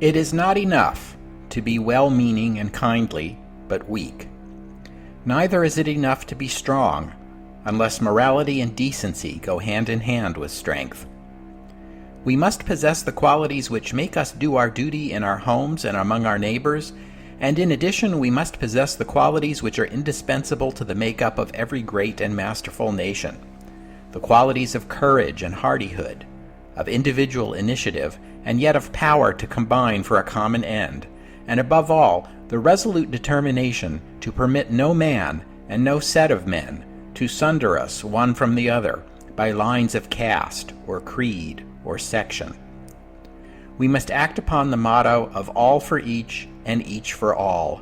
It is not enough to be well-meaning and kindly, but weak. Neither is it enough to be strong, unless morality and decency go hand in hand with strength. We must possess the qualities which make us do our duty in our homes and among our neighbors, and in addition we must possess the qualities which are indispensable to the makeup of every great and masterful nation. The qualities of courage and hardihood, of individual initiative, and yet of power to combine for a common end, and above all, the resolute determination to permit no man and no set of men to sunder us one from the other by lines of caste or creed or section. We must act upon the motto of all for each and each for all.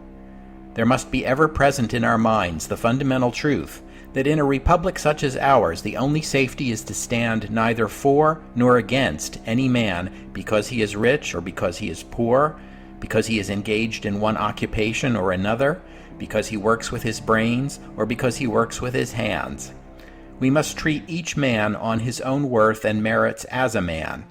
There must be ever present in our minds the fundamental truth that in a republic such as ours, the only safety is to stand neither for nor against any man because he is rich or because he is poor, because he is engaged in one occupation or another, because he works with his brains, or because he works with his hands. We must treat each man on his own worth and merits as a man.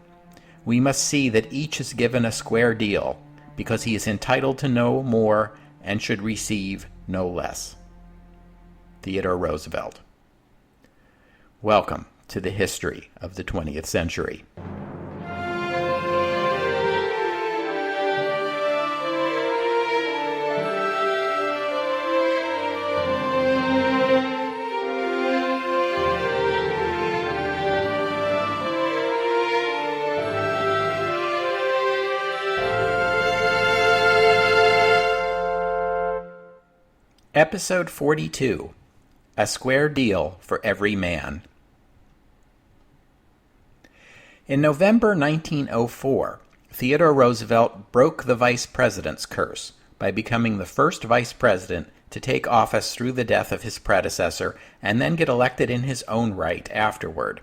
We must see that each is given a square deal, because he is entitled to no more and should receive no less. Theodore Roosevelt. Welcome to the history of the 20th century. Episode 42. A Square Deal for Every Man. In November 1904, Theodore Roosevelt broke the vice president's curse by becoming the first vice president to take office through the death of his predecessor and then get elected in his own right afterward.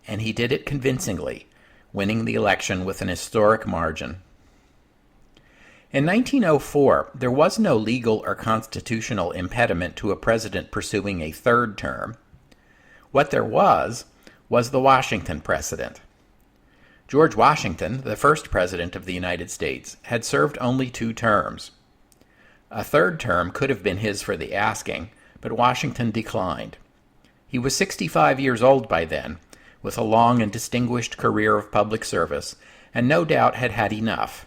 And he did it convincingly, winning the election with an historic margin. In 1904, there was no legal or constitutional impediment to a president pursuing a third term. What there was the Washington precedent. George Washington, the first president of the United States, had served only 2 terms. A third term could have been his for the asking, but Washington declined. He was 65 years old by then, with a long and distinguished career of public service, and no doubt had had enough.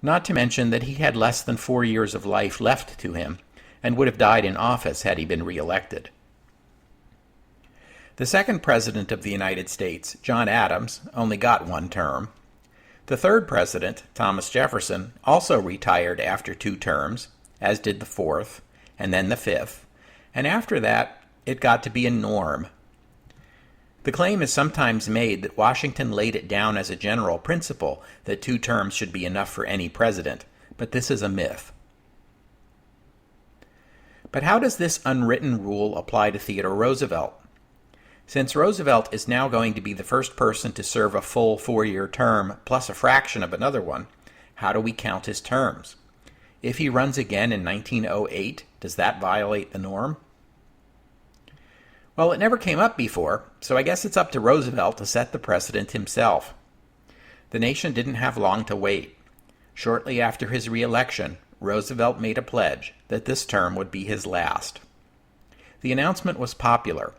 Not to mention that he had less than 4 years of life left to him, and would have died in office had he been reelected. The second president of the United States, John Adams, only got 1 term. The third president, Thomas Jefferson, also retired after 2 terms, as did the fourth, and then the fifth, and after that, it got to be a norm. The claim is sometimes made that Washington laid it down as a general principle that 2 terms should be enough for any president, but this is a myth. But how does this unwritten rule apply to Theodore Roosevelt? Since Roosevelt is now going to be the first person to serve a full 4-year term plus a fraction of another one, how do we count his terms? If he runs again in 1908, does that violate the norm? Well, it never came up before, so I guess it's up to Roosevelt to set the precedent himself. The nation didn't have long to wait. Shortly after his re-election, Roosevelt made a pledge that this term would be his last. The announcement was popular.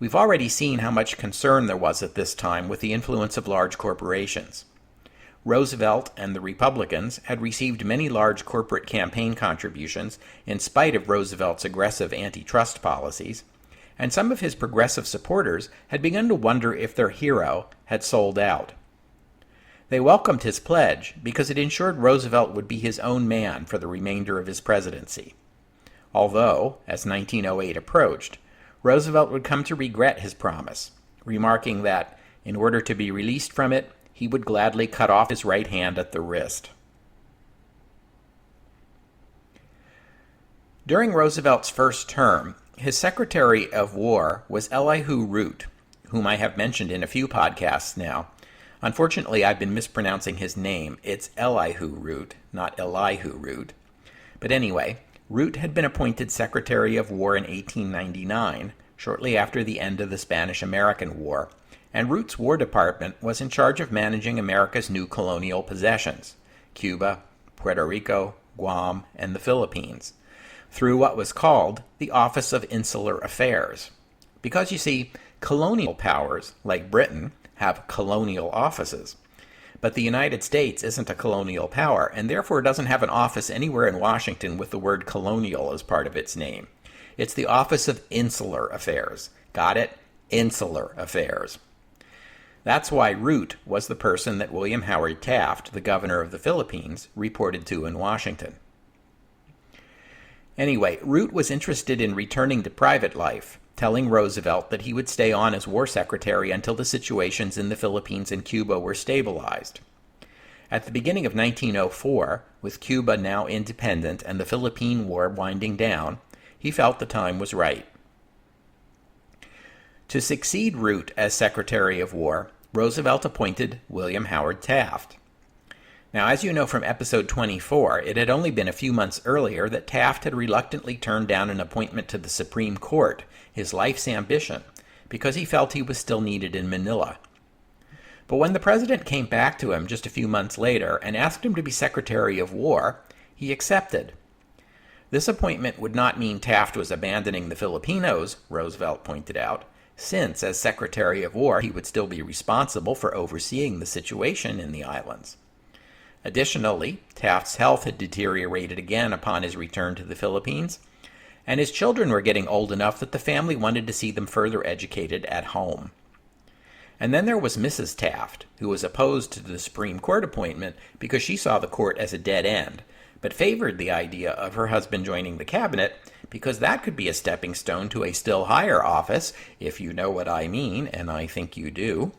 We've already seen how much concern there was at this time with the influence of large corporations. Roosevelt and the Republicans had received many large corporate campaign contributions in spite of Roosevelt's aggressive antitrust policies, and some of his progressive supporters had begun to wonder if their hero had sold out. They welcomed his pledge because it ensured Roosevelt would be his own man for the remainder of his presidency. Although, as 1908 approached, Roosevelt would come to regret his promise, remarking that, in order to be released from it, he would gladly cut off his right hand at the wrist. During Roosevelt's first term, his Secretary of War was Elihu Root, whom I have mentioned in a few podcasts now. Unfortunately, I've been mispronouncing his name. It's Elihu Root, not Elihu Root. But anyway, Root had been appointed Secretary of War in 1899, shortly after the end of the Spanish-American War, and Root's War Department was in charge of managing America's new colonial possessions, Cuba, Puerto Rico, Guam, and the Philippines, through what was called the Office of Insular Affairs. Because, you see, colonial powers, like Britain, have colonial offices. But the United States isn't a colonial power, and therefore doesn't have an office anywhere in Washington with the word colonial as part of its name. It's the Office of Insular Affairs. Got it? Insular Affairs. That's why Root was the person that William Howard Taft, the governor of the Philippines, reported to in Washington. Anyway, Root was interested in returning to private life, telling Roosevelt that he would stay on as war secretary until the situations in the Philippines and Cuba were stabilized. At the beginning of 1904, with Cuba now independent and the Philippine War winding down, he felt the time was right. To succeed Root as Secretary of War, Roosevelt appointed William Howard Taft. Now, as you know from episode 24, it had only been a few months earlier that Taft had reluctantly turned down an appointment to the Supreme Court, his life's ambition, because he felt he was still needed in Manila. But when the president came back to him just a few months later and asked him to be Secretary of War, he accepted. This appointment would not mean Taft was abandoning the Filipinos, Roosevelt pointed out, since, as Secretary of War, he would still be responsible for overseeing the situation in the islands. Additionally, Taft's health had deteriorated again upon his return to the Philippines, and his children were getting old enough that the family wanted to see them further educated at home. And then there was Mrs. Taft, who was opposed to the Supreme Court appointment because she saw the court as a dead end, but favored the idea of her husband joining the cabinet because that could be a stepping stone to a still higher office, if you know what I mean, and I think you do.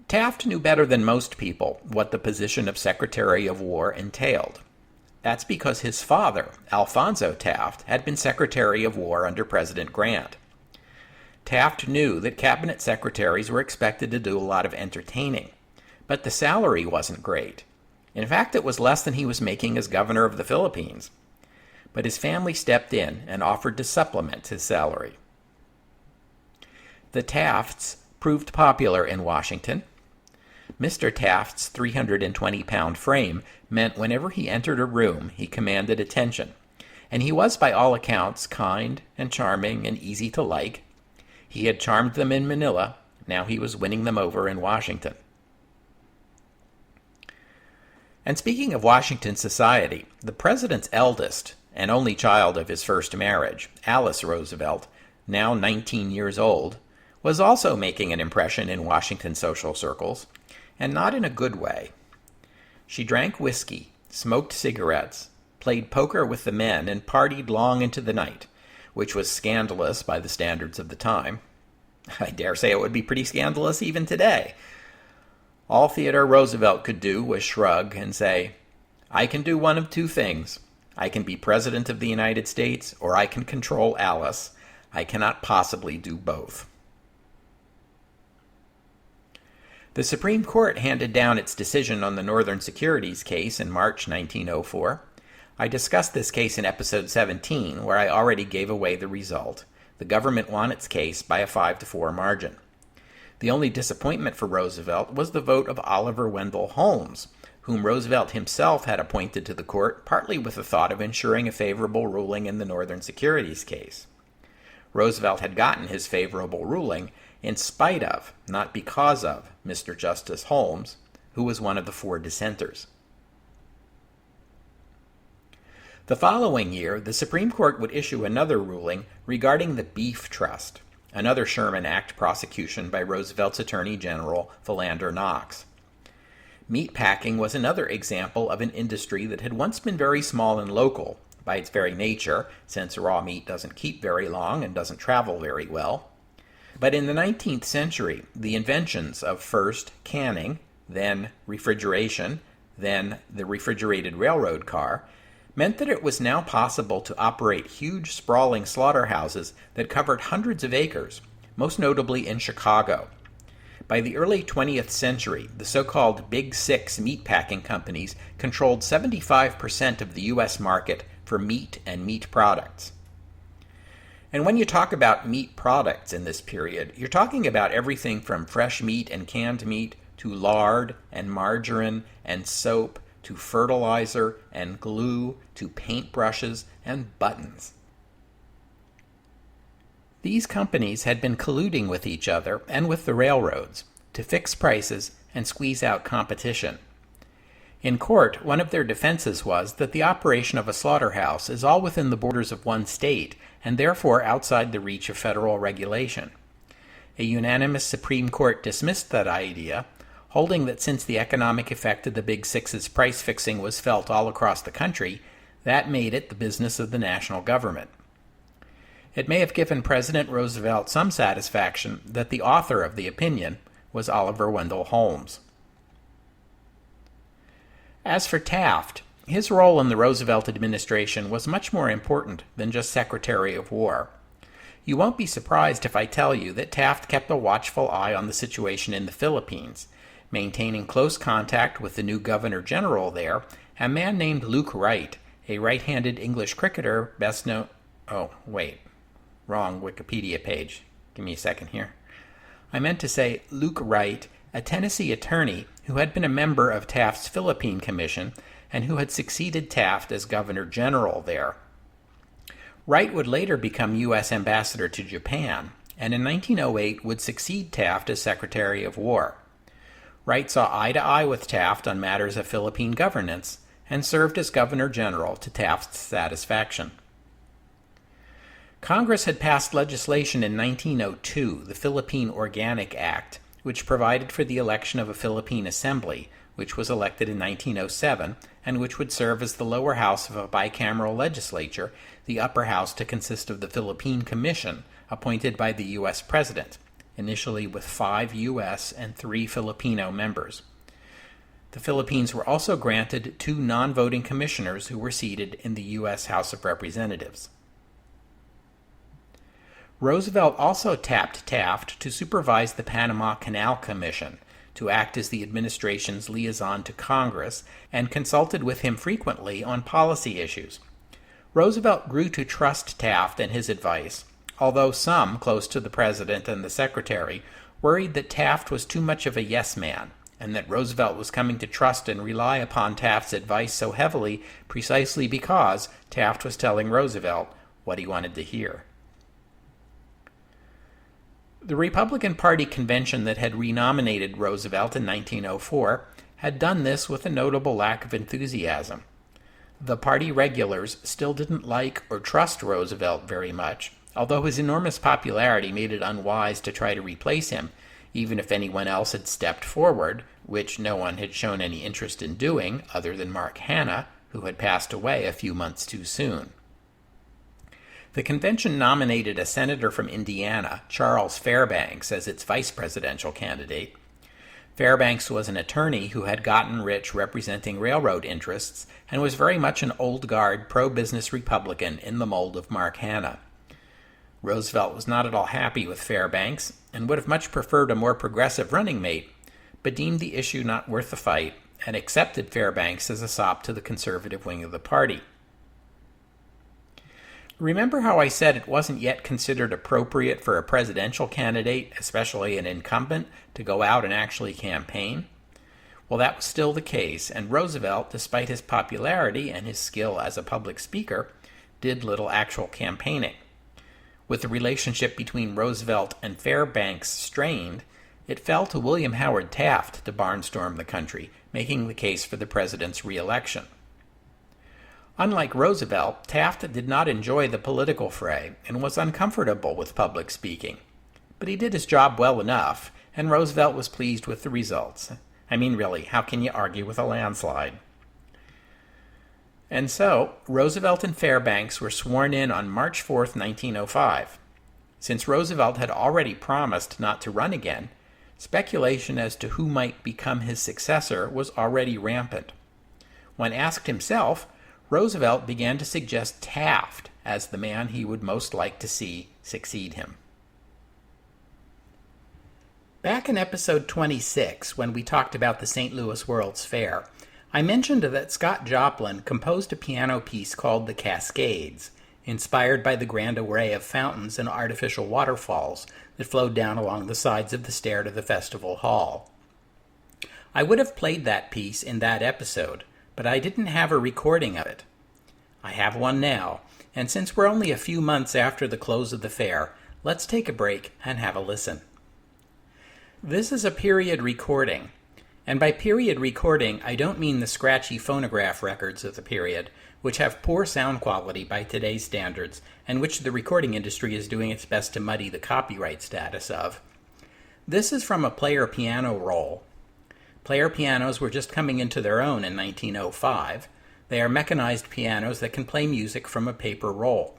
Taft knew better than most people what the position of Secretary of War entailed. That's because his father, Alphonso Taft, had been Secretary of War under President Grant. Taft knew that cabinet secretaries were expected to do a lot of entertaining, but the salary wasn't great. In fact, it was less than he was making as governor of the Philippines. But his family stepped in and offered to supplement his salary. The Tafts proved popular in Washington. Mr. Taft's 320-pound frame meant whenever he entered a room, he commanded attention, and he was by all accounts kind and charming and easy to like. He had charmed them in Manila, now he was winning them over in Washington. And speaking of Washington society, the president's eldest and only child of his first marriage, Alice Roosevelt, now 19 years old, was also making an impression in Washington social circles, and not in a good way. She drank whiskey, smoked cigarettes, played poker with the men, and partied long into the night, which was scandalous by the standards of the time. I dare say it would be pretty scandalous even today. All Theodore Roosevelt could do was shrug and say, "I can do one of two things. I can be President of the United States, or I can control Alice. I cannot possibly do both." The Supreme Court handed down its decision on the Northern Securities case in March 1904. I discussed this case in episode 17, where I already gave away the result. The government won its case by a 5-4 margin. The only disappointment for Roosevelt was the vote of Oliver Wendell Holmes, whom Roosevelt himself had appointed to the court partly with the thought of ensuring a favorable ruling in the Northern Securities case. Roosevelt had gotten his favorable ruling in spite of, not because of, Mr. Justice Holmes, who was one of the 4 dissenters. The following year, the Supreme Court would issue another ruling regarding the Beef Trust, another Sherman Act prosecution by Roosevelt's Attorney General, Philander Knox. Meatpacking was another example of an industry that had once been very small and local, by its very nature, since raw meat doesn't keep very long and doesn't travel very well. But in the 19th century, the inventions of first canning, then refrigeration, then the refrigerated railroad car, meant that it was now possible to operate huge sprawling slaughterhouses that covered hundreds of acres, most notably in Chicago. By the early 20th century, the so-called Big Six meatpacking companies controlled 75% of the U.S. market for meat and meat products. And when you talk about meat products in this period, you're talking about everything from fresh meat and canned meat to lard and margarine and soap to fertilizer and glue to paintbrushes and buttons. These companies had been colluding with each other and with the railroads to fix prices and squeeze out competition. In court, one of their defenses was that the operation of a slaughterhouse is all within the borders of one state and therefore outside the reach of federal regulation. A unanimous Supreme Court dismissed that idea, holding that since the economic effect of the Big Six's price fixing was felt all across the country, that made it the business of the national government. It may have given President Roosevelt some satisfaction that the author of the opinion was Oliver Wendell Holmes. As for Taft, his role in the Roosevelt administration was much more important than just Secretary of War. You won't be surprised if I tell you that Taft kept a watchful eye on the situation in the Philippines, maintaining close contact with the new Governor General there, a man named Luke Wright, a right-handed English cricketer best known... Wrong Wikipedia page. Give me a second here. I meant to say Luke Wright, a Tennessee attorney who had been a member of Taft's Philippine Commission and who had succeeded Taft as Governor General there. Wright would later become U.S. Ambassador to Japan, and in 1908 would succeed Taft as Secretary of War. Wright saw eye to eye with Taft on matters of Philippine governance and served as Governor General to Taft's satisfaction. Congress had passed legislation in 1902, the Philippine Organic Act, which provided for the election of a Philippine Assembly, which was elected in 1907, and which would serve as the lower house of a bicameral legislature, the upper house to consist of the Philippine Commission, appointed by the U.S. President, initially with 5 U.S. and 3 Filipino members. The Philippines were also granted 2 non-voting commissioners who were seated in the U.S. House of Representatives. Roosevelt also tapped Taft to supervise the Panama Canal Commission, to act as the administration's liaison to Congress, and consulted with him frequently on policy issues. Roosevelt grew to trust Taft and his advice, although some close to the president and the secretary worried that Taft was too much of a yes man, and that Roosevelt was coming to trust and rely upon Taft's advice so heavily precisely because Taft was telling Roosevelt what he wanted to hear. The Republican Party convention that had renominated Roosevelt in 1904 had done this with a notable lack of enthusiasm. The party regulars still didn't like or trust Roosevelt very much, although his enormous popularity made it unwise to try to replace him, even if anyone else had stepped forward, which no one had shown any interest in doing other than Mark Hanna, who had passed away a few months too soon. The convention nominated a senator from Indiana, Charles Fairbanks, as its vice presidential candidate. Fairbanks was an attorney who had gotten rich representing railroad interests and was very much an old-guard, pro-business Republican in the mold of Mark Hanna. Roosevelt was not at all happy with Fairbanks and would have much preferred a more progressive running mate, but deemed the issue not worth the fight and accepted Fairbanks as a sop to the conservative wing of the party. Remember how I said it wasn't yet considered appropriate for a presidential candidate, especially an incumbent, to go out and actually campaign? Well, that was still the case, and Roosevelt, despite his popularity and his skill as a public speaker, did little actual campaigning. With the relationship between Roosevelt and Fairbanks strained, it fell to William Howard Taft to barnstorm the country, making the case for the president's re-election. Unlike Roosevelt, Taft did not enjoy the political fray and was uncomfortable with public speaking. But he did his job well enough, and Roosevelt was pleased with the results. I mean, really, how can you argue with a landslide? And so, Roosevelt and Fairbanks were sworn in on March 4, 1905. Since Roosevelt had already promised not to run again, speculation as to who might become his successor was already rampant. When asked himself, Roosevelt began to suggest Taft as the man he would most like to see succeed him. Back in episode 26, when we talked about the St. Louis World's Fair, I mentioned that Scott Joplin composed a piano piece called The Cascades, inspired by the grand array of fountains and artificial waterfalls that flowed down along the sides of the stair to the festival hall. I would have played that piece in that episode, but I didn't have a recording of it. I have one now, and since we're only a few months after the close of the fair, let's take a break and have a listen. This is a period recording, and by period recording, I don't mean the scratchy phonograph records of the period, which have poor sound quality by today's standards, and which the recording industry is doing its best to muddy the copyright status of. This is from a player piano roll. Player pianos were just coming into their own in 1905. They are mechanized pianos that can play music from a paper roll.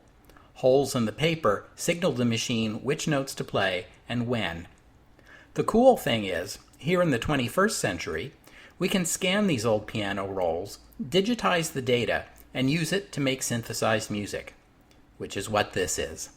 Holes in the paper signal the machine which notes to play and when. The cool thing is, here in the 21st century, we can scan these old piano rolls, digitize the data, and use it to make synthesized music, which is what this is.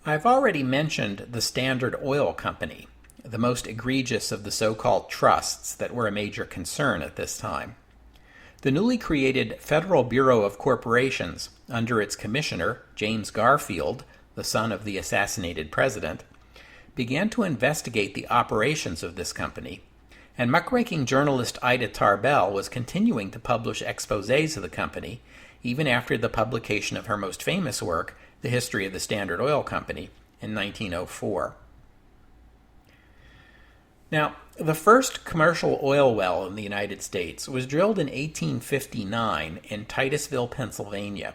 I've already mentioned the Standard Oil Company, the most egregious of the so-called trusts that were a major concern at this time. The newly created Federal Bureau of Corporations, under its commissioner, James Garfield, the son of the assassinated president, began to investigate the operations of this company, and muckraking journalist Ida Tarbell was continuing to publish exposés of the company, even after the publication of her most famous work, The History of the Standard Oil Company, in 1904. Now, the first commercial oil well in the United States was drilled in 1859 in Titusville, Pennsylvania.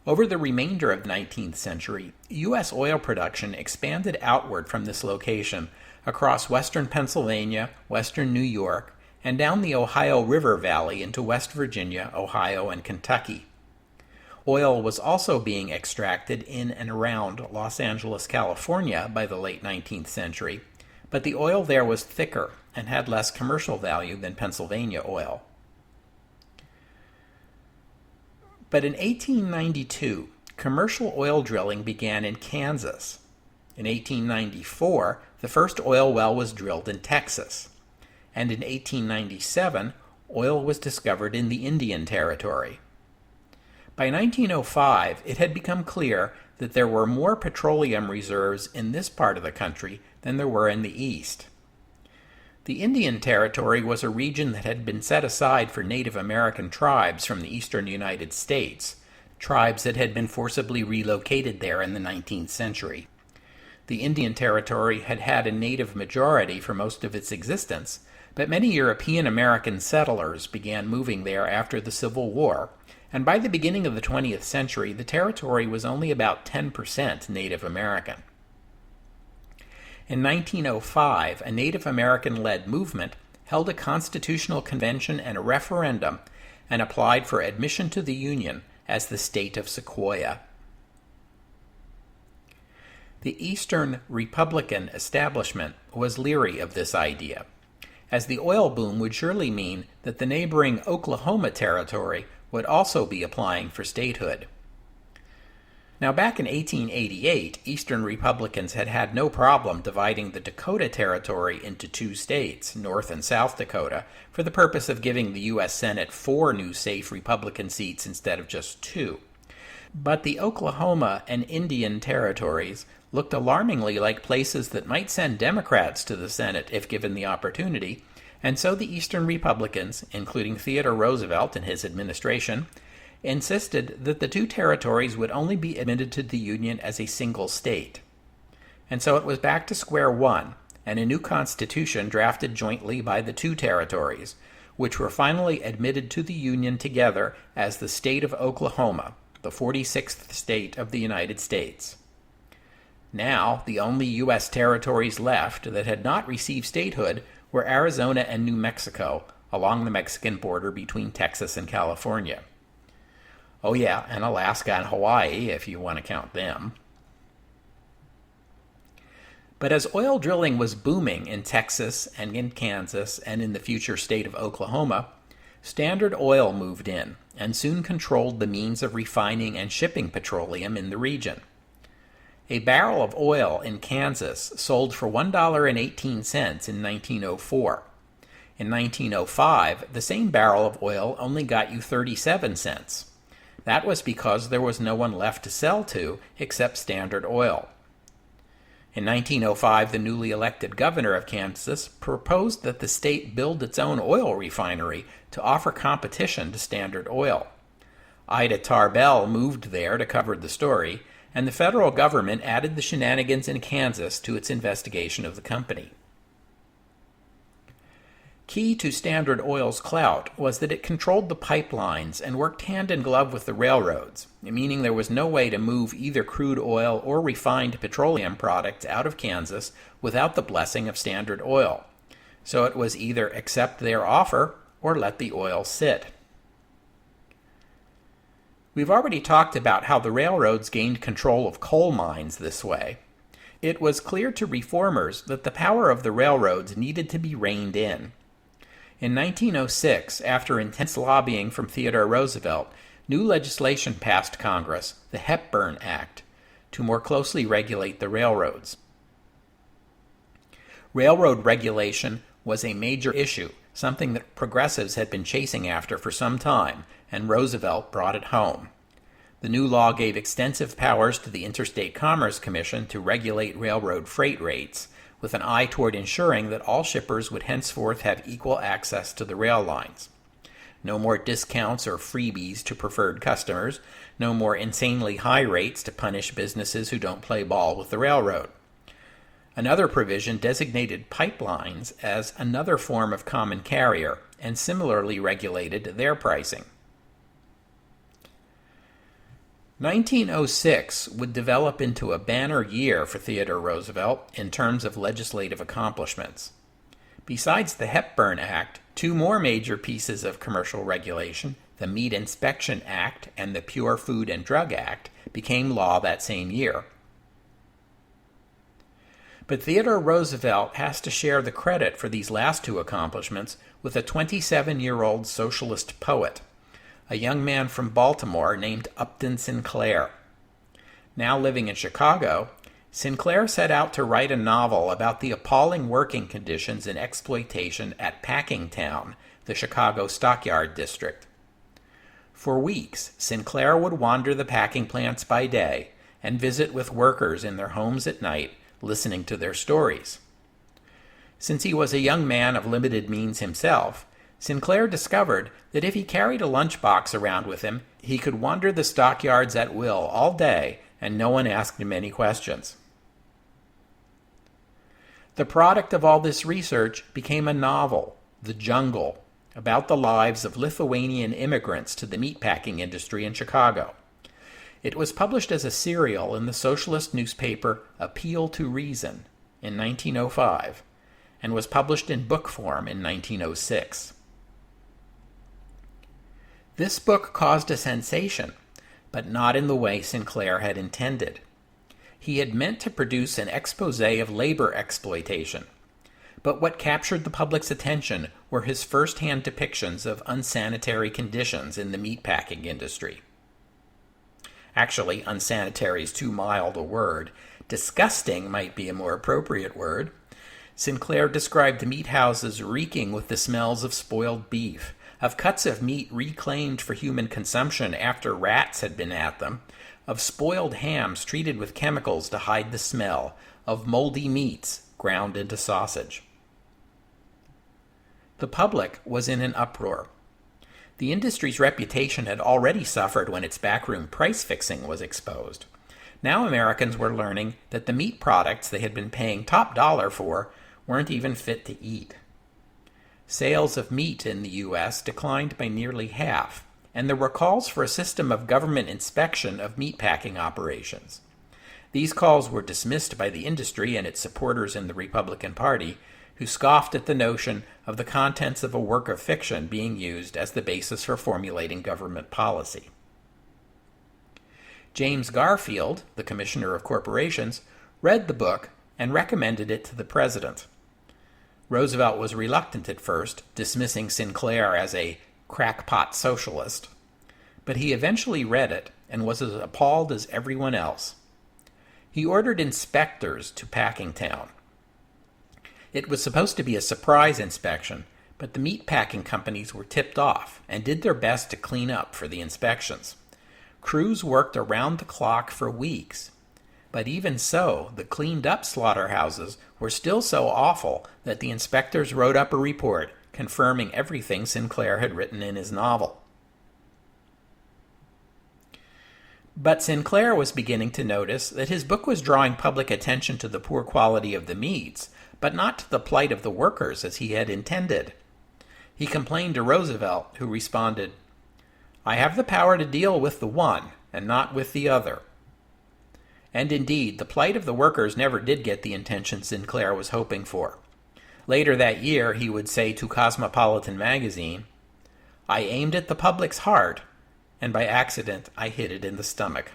Over the remainder of the 19th century, U.S. oil production expanded outward from this location across western Pennsylvania, western New York, and down the Ohio River Valley into West Virginia, Ohio, and Kentucky. Oil was also being extracted in and around Los Angeles, California by the late 19th century, but the oil there was thicker and had less commercial value than Pennsylvania oil. But in 1892, commercial oil drilling began in Kansas. In 1894, the first oil well was drilled in Texas. And in 1897, oil was discovered in the Indian Territory. By 1905, it had become clear that there were more petroleum reserves in this part of the country than there were in the East. The Indian Territory was a region that had been set aside for Native American tribes from the eastern United States, tribes that had been forcibly relocated there in the 19th century. The Indian Territory had had a native majority for most of its existence, but many European American settlers began moving there after the Civil War, and by the beginning of the 20th century, the territory was only about 10% Native American. In 1905, a Native American-led movement held a constitutional convention and a referendum and applied for admission to the Union as the state of Sequoia. The Eastern Republican establishment was leery of this idea, as the oil boom would surely mean that the neighboring Oklahoma Territory would also be applying for statehood. Now, back in 1888, Eastern Republicans had had no problem dividing the Dakota Territory into two states, North and South Dakota, for the purpose of giving the U.S. Senate 4 new safe Republican seats instead of just 2. But the Oklahoma and Indian territories looked alarmingly like places that might send Democrats to the Senate if given the opportunity, and so the Eastern Republicans, including Theodore Roosevelt and his administration, insisted that the two territories would only be admitted to the Union as a single state. And so it was back to square one, and a new constitution drafted jointly by the two territories, which were finally admitted to the Union together as the state of Oklahoma, the 46th state of the United States. Now, the only U.S. territories left that had not received statehood were Arizona and New Mexico, along the Mexican border between Texas and California. Oh yeah, and Alaska and Hawaii, if you want to count them. But as oil drilling was booming in Texas and in Kansas and in the future state of Oklahoma, Standard Oil moved in and soon controlled the means of refining and shipping petroleum in the region. A barrel of oil in Kansas sold for $1.18 in 1904. In 1905, the same barrel of oil only got you 37 cents. That was because there was no one left to sell to except Standard Oil. In 1905, the newly elected governor of Kansas proposed that the state build its own oil refinery to offer competition to Standard Oil. Ida Tarbell moved there to cover the story, and the federal government added the shenanigans in Kansas to its investigation of the company. Key to Standard Oil's clout was that it controlled the pipelines and worked hand in glove with the railroads, meaning there was no way to move either crude oil or refined petroleum products out of Kansas without the blessing of Standard Oil. So it was either accept their offer or let the oil sit. We've already talked about how the railroads gained control of coal mines this way. It was clear to reformers that the power of the railroads needed to be reined in. In 1906, after intense lobbying from Theodore Roosevelt, new legislation passed Congress, the Hepburn Act, to more closely regulate the railroads. Railroad regulation was a major issue, something that progressives had been chasing after for some time, and Roosevelt brought it home. The new law gave extensive powers to the Interstate Commerce Commission to regulate railroad freight rates, with an eye toward ensuring that all shippers would henceforth have equal access to the rail lines. No more discounts or freebies to preferred customers, no more insanely high rates to punish businesses who don't play ball with the railroad. Another provision designated pipelines as another form of common carrier and similarly regulated their pricing. 1906 would develop into a banner year for Theodore Roosevelt in terms of legislative accomplishments. Besides the Hepburn Act, two more major pieces of commercial regulation, the Meat Inspection Act and the Pure Food and Drug Act, became law that same year. But Theodore Roosevelt has to share the credit for these last two accomplishments with a 27-year-old socialist poet, a young man from Baltimore named Upton Sinclair. Now living in Chicago, Sinclair set out to write a novel about the appalling working conditions and exploitation at Packingtown, the Chicago stockyard district. For weeks, Sinclair would wander the packing plants by day and visit with workers in their homes at night, listening to their stories. Since he was a young man of limited means himself, Sinclair discovered that if he carried a lunchbox around with him, he could wander the stockyards at will all day and no one asked him any questions. The product of all this research became a novel, The Jungle, about the lives of Lithuanian immigrants to the meatpacking industry in Chicago. It was published as a serial in the socialist newspaper Appeal to Reason in 1905 and was published in book form in 1906. This book caused a sensation, but not in the way Sinclair had intended. He had meant to produce an expose of labor exploitation, but what captured the public's attention were his first-hand depictions of unsanitary conditions in the meatpacking industry. Actually, unsanitary is too mild a word. Disgusting might be a more appropriate word. Sinclair described the meat houses reeking with the smells of spoiled beef, of cuts of meat reclaimed for human consumption after rats had been at them, of spoiled hams treated with chemicals to hide the smell, of moldy meats ground into sausage. The public was in an uproar. The industry's reputation had already suffered when its backroom price fixing was exposed. Now Americans were learning that the meat products they had been paying top dollar for weren't even fit to eat. Sales of meat in the U.S. declined by nearly half, and there were calls for a system of government inspection of meatpacking operations. These calls were dismissed by the industry and its supporters in the Republican Party, who scoffed at the notion of the contents of a work of fiction being used as the basis for formulating government policy. James Garfield, the Commissioner of Corporations, read the book and recommended it to the president. Roosevelt was reluctant at first, dismissing Sinclair as a crackpot socialist, but he eventually read it and was as appalled as everyone else. He ordered inspectors to Packingtown. It was supposed to be a surprise inspection, but the meatpacking companies were tipped off and did their best to clean up for the inspections. Crews worked around the clock for weeks, but even so, the cleaned-up slaughterhouses were still so awful that the inspectors wrote up a report confirming everything Sinclair had written in his novel. But Sinclair was beginning to notice that his book was drawing public attention to the poor quality of the meats, but not to the plight of the workers as he had intended. He complained to Roosevelt, who responded, "I have the power to deal with the one and not with the other." And indeed, the plight of the workers never did get the attention Sinclair was hoping for. Later that year, he would say to Cosmopolitan magazine, "I aimed at the public's heart, and by accident I hit it in the stomach."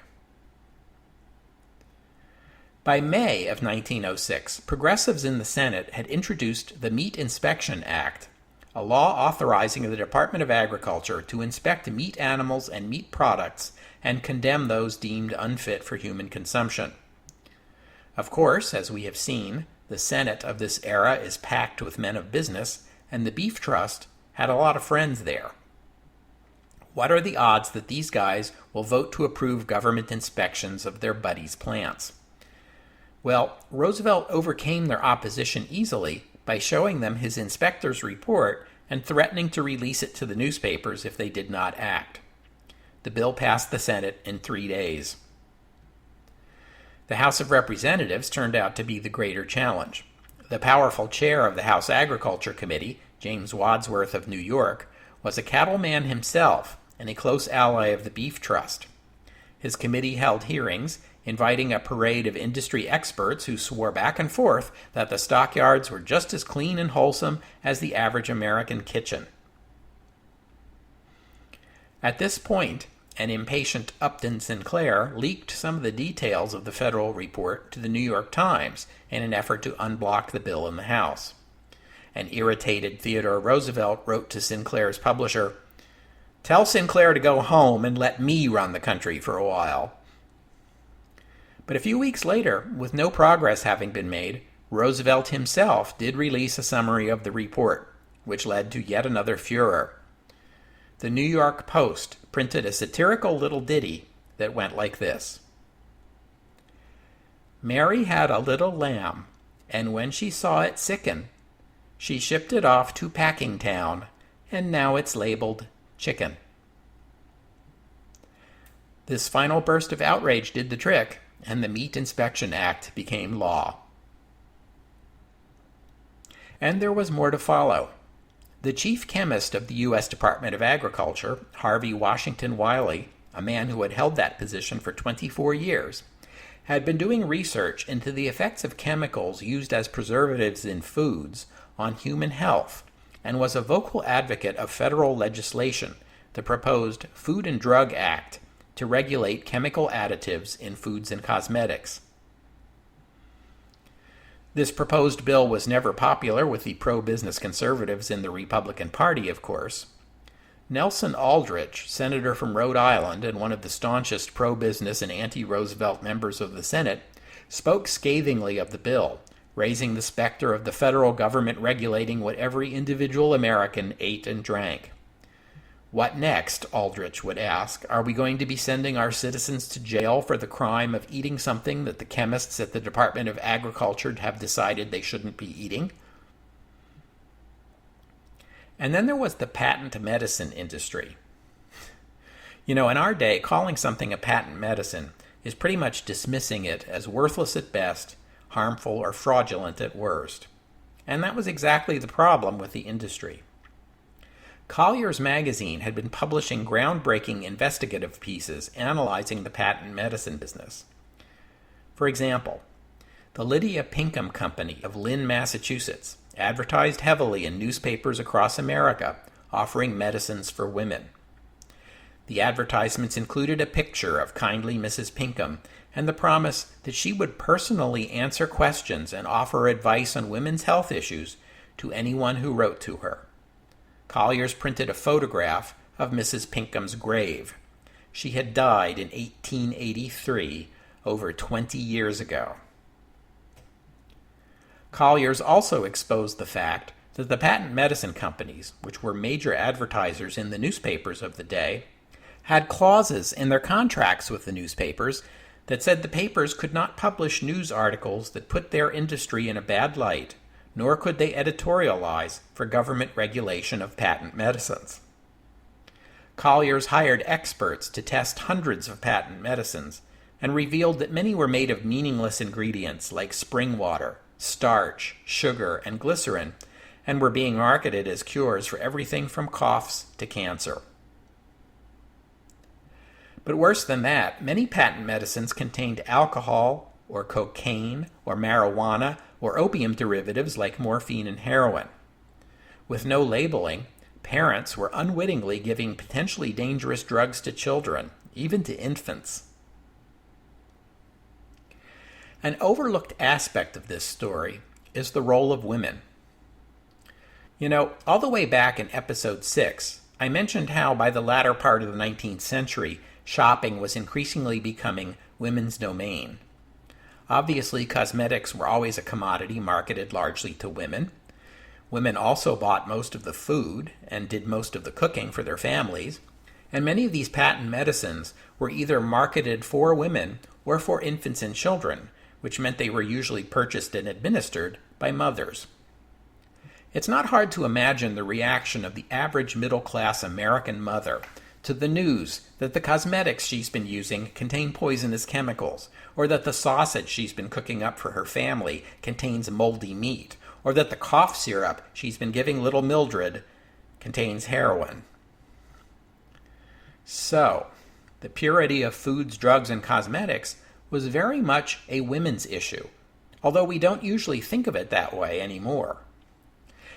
By May of 1906, progressives in the Senate had introduced the Meat Inspection Act, a law authorizing the Department of Agriculture to inspect meat animals and meat products and condemn those deemed unfit for human consumption. Of course, as we have seen, the Senate of this era is packed with men of business, and the Beef Trust had a lot of friends there. What are the odds that these guys will vote to approve government inspections of their buddies' plants? Well, Roosevelt overcame their opposition easily by showing them his inspector's report and threatening to release it to the newspapers if they did not act. The bill passed the Senate in 3 days. The House of Representatives turned out to be the greater challenge. The powerful chair of the House Agriculture Committee, James Wadsworth of New York, was a cattleman himself and a close ally of the Beef Trust. His committee held hearings, inviting a parade of industry experts who swore back and forth that the stockyards were just as clean and wholesome as the average American kitchen. At this point, and impatient Upton Sinclair leaked some of the details of the federal report to the New York Times in an effort to unblock the bill in the House. An irritated Theodore Roosevelt wrote to Sinclair's publisher, "Tell Sinclair to go home and let me run the country for a while." But a few weeks later, with no progress having been made, Roosevelt himself did release a summary of the report, which led to yet another furor. The New York Post printed a satirical little ditty that went like this. Mary had a little lamb, and when she saw it sicken, she shipped it off to Packingtown, and now it's labeled chicken. This final burst of outrage did the trick, and the Meat Inspection Act became law. And there was more to follow. The chief chemist of the U.S. Department of Agriculture, Harvey Washington Wiley, a man who had held that position for 24 years, had been doing research into the effects of chemicals used as preservatives in foods on human health, and was a vocal advocate of federal legislation, the proposed Food and Drug Act, to regulate chemical additives in foods and cosmetics. This proposed bill was never popular with the pro-business conservatives in the Republican Party, of course. Nelson Aldrich, senator from Rhode Island and one of the staunchest pro-business and anti-Roosevelt members of the Senate, spoke scathingly of the bill, raising the specter of the federal government regulating what every individual American ate and drank. What next, Aldrich would ask? Are we going to be sending our citizens to jail for the crime of eating something that the chemists at the Department of Agriculture have decided they shouldn't be eating? And then there was the patent medicine industry. In our day, calling something a patent medicine is pretty much dismissing it as worthless at best, harmful or fraudulent at worst. And that was exactly the problem with the industry. Collier's magazine had been publishing groundbreaking investigative pieces analyzing the patent medicine business. For example, the Lydia Pinkham Company of Lynn, Massachusetts, advertised heavily in newspapers across America, offering medicines for women. The advertisements included a picture of kindly Mrs. Pinkham and the promise that she would personally answer questions and offer advice on women's health issues to anyone who wrote to her. Collier's printed a photograph of Mrs. Pinkham's grave. She had died in 1883, over 20 years ago. Collier's also exposed the fact that the patent medicine companies, which were major advertisers in the newspapers of the day, had clauses in their contracts with the newspapers that said the papers could not publish news articles that put their industry in a bad light, nor could they editorialize for government regulation of patent medicines. Collier's hired experts to test hundreds of patent medicines and revealed that many were made of meaningless ingredients like spring water, starch, sugar, and glycerin, and were being marketed as cures for everything from coughs to cancer. But worse than that, many patent medicines contained alcohol, or cocaine, or marijuana, or opium derivatives like morphine and heroin. With no labeling, parents were unwittingly giving potentially dangerous drugs to children, even to infants. An overlooked aspect of this story is the role of women. All the way back in episode 6, I mentioned how by the latter part of the 19th century, shopping was increasingly becoming women's domain. Obviously, cosmetics were always a commodity marketed largely to women. Women also bought most of the food and did most of the cooking for their families, and many of these patent medicines were either marketed for women or for infants and children, which meant they were usually purchased and administered by mothers. It's not hard to imagine the reaction of the average middle-class American mother to the news that the cosmetics she's been using contain poisonous chemicals, or that the sausage she's been cooking up for her family contains moldy meat, or that the cough syrup she's been giving little Mildred contains heroin. So, the purity of foods, drugs, and cosmetics was very much a women's issue, although we don't usually think of it that way anymore.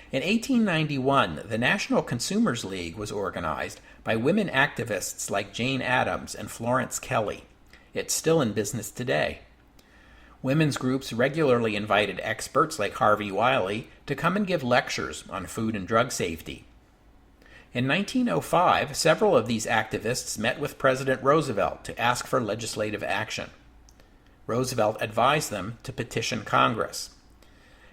In 1891, the National Consumers League was organized by women activists like Jane Addams and Florence Kelley. It's still in business today. Women's groups regularly invited experts like Harvey Wiley to come and give lectures on food and drug safety. In 1905, several of these activists met with President Roosevelt to ask for legislative action. Roosevelt advised them to petition Congress.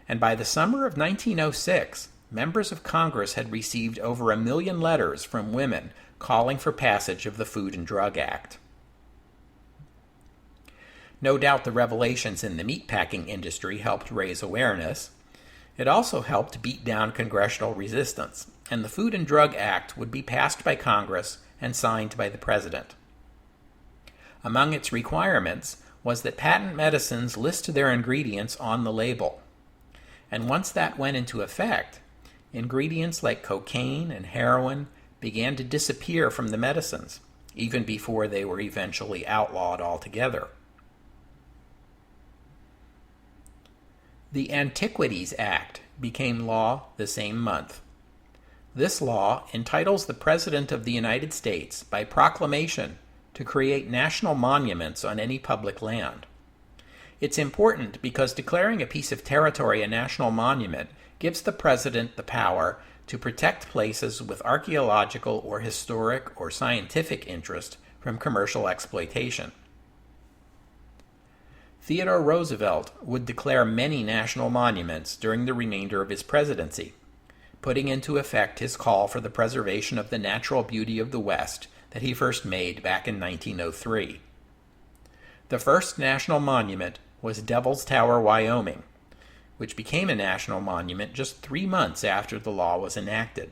And by the summer of 1906, members of Congress had received over 1 million letters from women calling for passage of the Food and Drug Act. No doubt the revelations in the meatpacking industry helped raise awareness. It also helped beat down congressional resistance, and the Food and Drug Act would be passed by Congress and signed by the President. Among its requirements was that patent medicines list their ingredients on the label. And once that went into effect, ingredients like cocaine and heroin began to disappear from the medicines, even before they were eventually outlawed altogether. The Antiquities Act became law the same month. This law entitles the President of the United States by proclamation to create national monuments on any public land. It's important because declaring a piece of territory a national monument gives the President the power to protect places with archaeological or historic or scientific interest from commercial exploitation. Theodore Roosevelt would declare many national monuments during the remainder of his presidency, putting into effect his call for the preservation of the natural beauty of the West that he first made back in 1903. The first national monument was Devil's Tower, Wyoming, which became a national monument just 3 months after the law was enacted.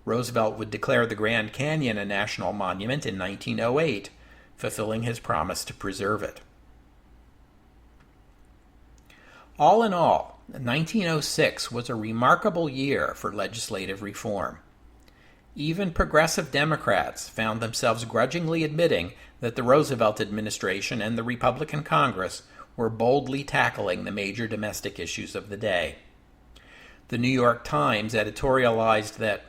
Roosevelt would declare the Grand Canyon a national monument in 1908, fulfilling his promise to preserve it. All in all, 1906 was a remarkable year for legislative reform. Even progressive Democrats found themselves grudgingly admitting that the Roosevelt administration and the Republican Congress were boldly tackling the major domestic issues of the day. The New York Times editorialized that,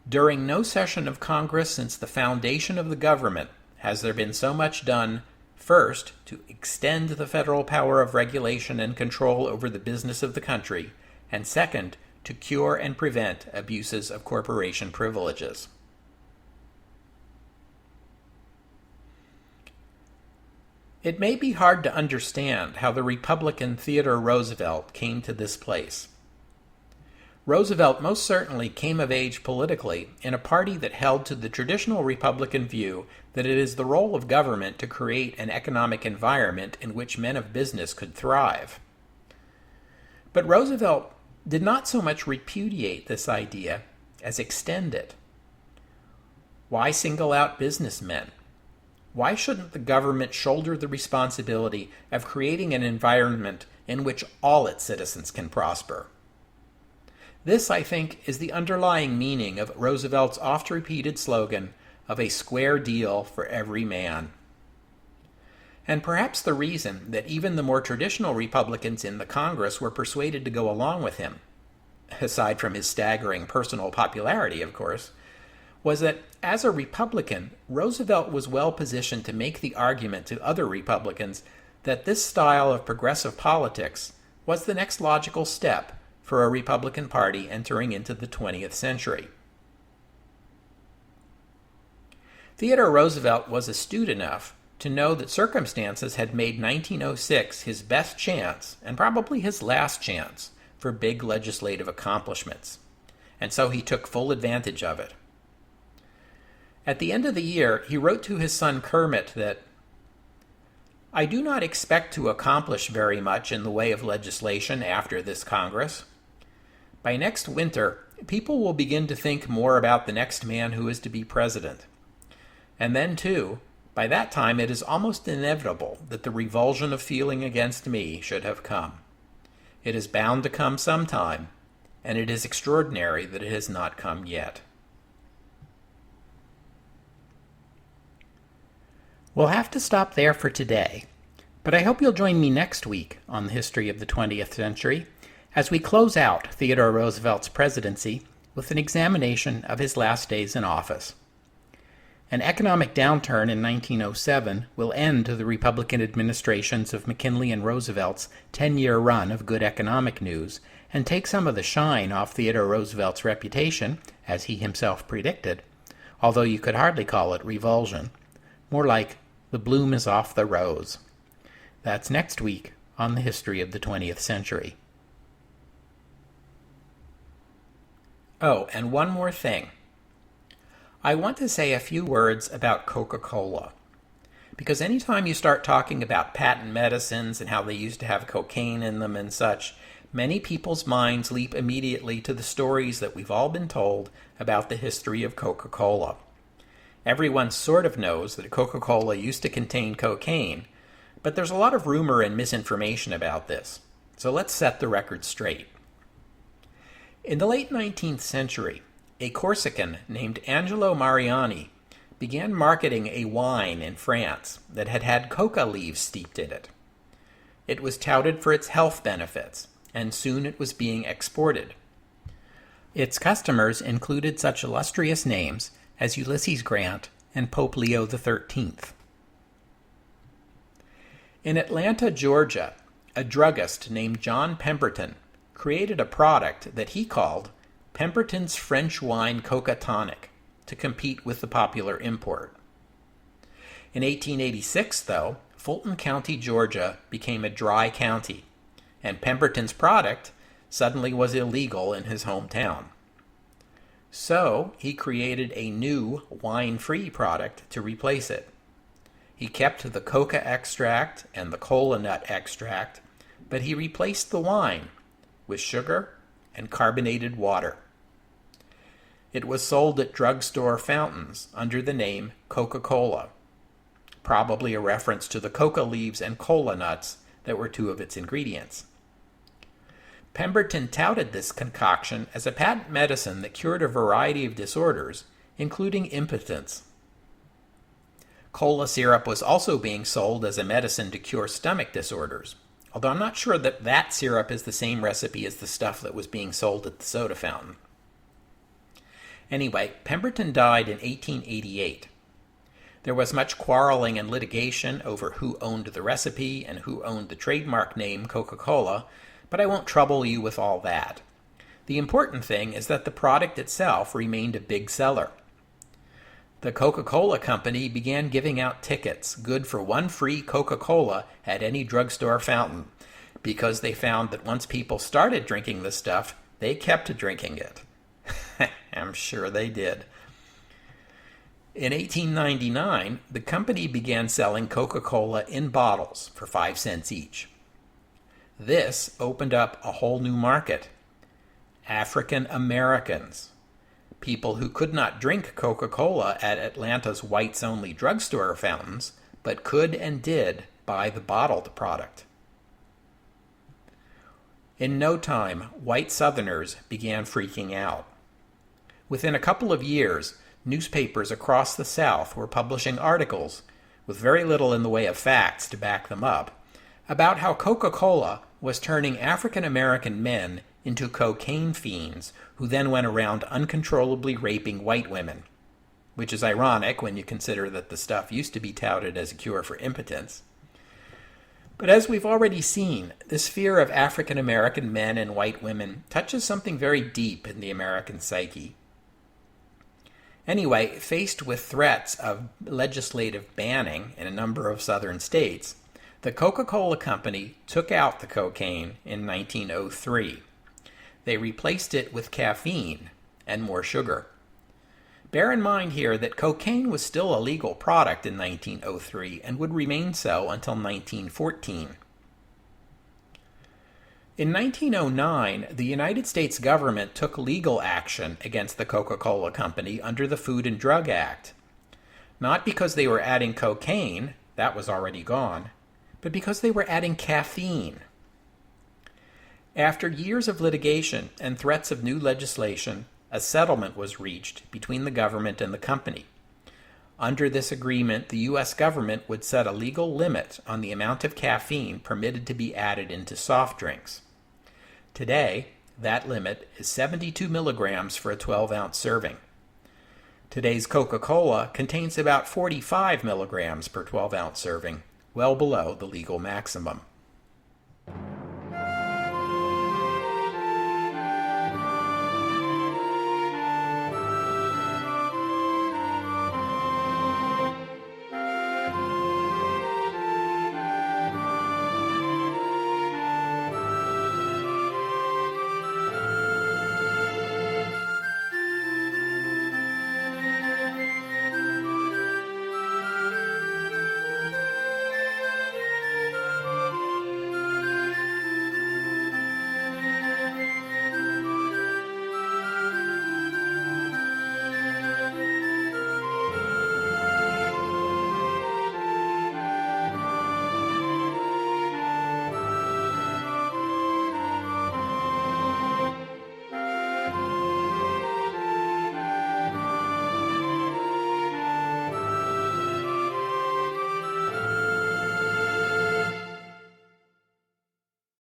"During no session of Congress since the foundation of the government has there been so much done, first, to extend the federal power of regulation and control over the business of the country, and second, to cure and prevent abuses of corporation privileges." It may be hard to understand how the Republican Theodore Roosevelt came to this place. Roosevelt most certainly came of age politically in a party that held to the traditional Republican view that it is the role of government to create an economic environment in which men of business could thrive. But Roosevelt did not so much repudiate this idea as extend it. Why single out businessmen? Why shouldn't the government shoulder the responsibility of creating an environment in which all its citizens can prosper? This, I think, is the underlying meaning of Roosevelt's oft-repeated slogan of a square deal for every man. And perhaps the reason that even the more traditional Republicans in the Congress were persuaded to go along with him, aside from his staggering personal popularity, of course, was that as a Republican, Roosevelt was well positioned to make the argument to other Republicans that this style of progressive politics was the next logical step for a Republican Party entering into the 20th century. Theodore Roosevelt was astute enough to know that circumstances had made 1906 his best chance, and probably his last chance, for big legislative accomplishments, and so he took full advantage of it. At the end of the year, he wrote to his son Kermit that, "I do not expect to accomplish very much in the way of legislation after this Congress. By next winter, people will begin to think more about the next man who is to be president. And then, too, by that time it is almost inevitable that the revulsion of feeling against me should have come. It is bound to come sometime, and it is extraordinary that it has not come yet." We'll have to stop there for today, but I hope you'll join me next week on the history of the 20th century As we close out Theodore Roosevelt's presidency with an examination of his last days in office. An economic downturn in 1907 will end the Republican administrations of McKinley and Roosevelt's 10-year run of good economic news and take some of the shine off Theodore Roosevelt's reputation, as he himself predicted, although you could hardly call it revulsion. More like the bloom is off the rose. That's next week on the history of the 20th century. Oh, and one more thing. I want to say a few words about Coca-Cola. Because anytime you start talking about patent medicines and how they used to have cocaine in them and such, many people's minds leap immediately to the stories that we've all been told about the history of Coca-Cola. Everyone sort of knows that Coca-Cola used to contain cocaine, but there's a lot of rumor and misinformation about this. So let's set the record straight. In the late 19th century, a Corsican named Angelo Mariani began marketing a wine in France that had had coca leaves steeped in it. It was touted for its health benefits, and soon it was being exported. Its customers included such illustrious names as Ulysses Grant and Pope Leo XIII. In Atlanta, Georgia, a druggist named John Pemberton created a product that he called Pemberton's French Wine Coca Tonic to compete with the popular import. In 1886, though, Fulton County, Georgia became a dry county, and Pemberton's product suddenly was illegal in his hometown. So he created a new wine-free product to replace it. He kept the coca extract and the cola nut extract, but he replaced the wine with sugar and carbonated water. It was sold at drugstore fountains under the name Coca-Cola, probably a reference to the coca leaves and cola nuts that were two of its ingredients. Pemberton touted this concoction as a patent medicine that cured a variety of disorders, including impotence. Cola syrup was also being sold as a medicine to cure stomach disorders, although I'm not sure that that syrup is the same recipe as the stuff that was being sold at the soda fountain. Anyway, Pemberton died in 1888. There was much quarreling and litigation over who owned the recipe and who owned the trademark name Coca-Cola, but I won't trouble you with all that. The important thing is that the product itself remained a big seller. The Coca-Cola Company began giving out tickets good for one free Coca-Cola at any drugstore fountain, because they found that once people started drinking the stuff, they kept drinking it. I'm sure they did. In 1899, the company began selling Coca-Cola in bottles for 5 cents each. This opened up a whole new market. African Americans, people who could not drink Coca-Cola at Atlanta's whites-only drugstore fountains, but could and did buy the bottled product. In no time, white Southerners began freaking out. Within a couple of years, newspapers across the South were publishing articles, with very little in the way of facts to back them up, about how Coca-Cola was turning African American men into cocaine fiends who then went around uncontrollably raping white women, which is ironic when you consider that the stuff used to be touted as a cure for impotence. But as we've already seen, this fear of African American men and white women touches something very deep in the American psyche. Anyway, faced with threats of legislative banning in a number of southern states, the Coca-Cola Company took out the cocaine in 1903. They replaced it with caffeine and more sugar. Bear in mind here that cocaine was still a legal product in 1903 and would remain so until 1914. In 1909, the United States government took legal action against the Coca-Cola Company under the Food and Drug Act. Not because they were adding cocaine, that was already gone, but because they were adding caffeine. After years of litigation and threats of new legislation, a settlement was reached between the government and the company. Under this agreement, the U.S. government would set a legal limit on the amount of caffeine permitted to be added into soft drinks. Today, that limit is 72 milligrams for a 12-ounce serving. Today's Coca-Cola contains about 45 milligrams per 12-ounce serving, well below the legal maximum.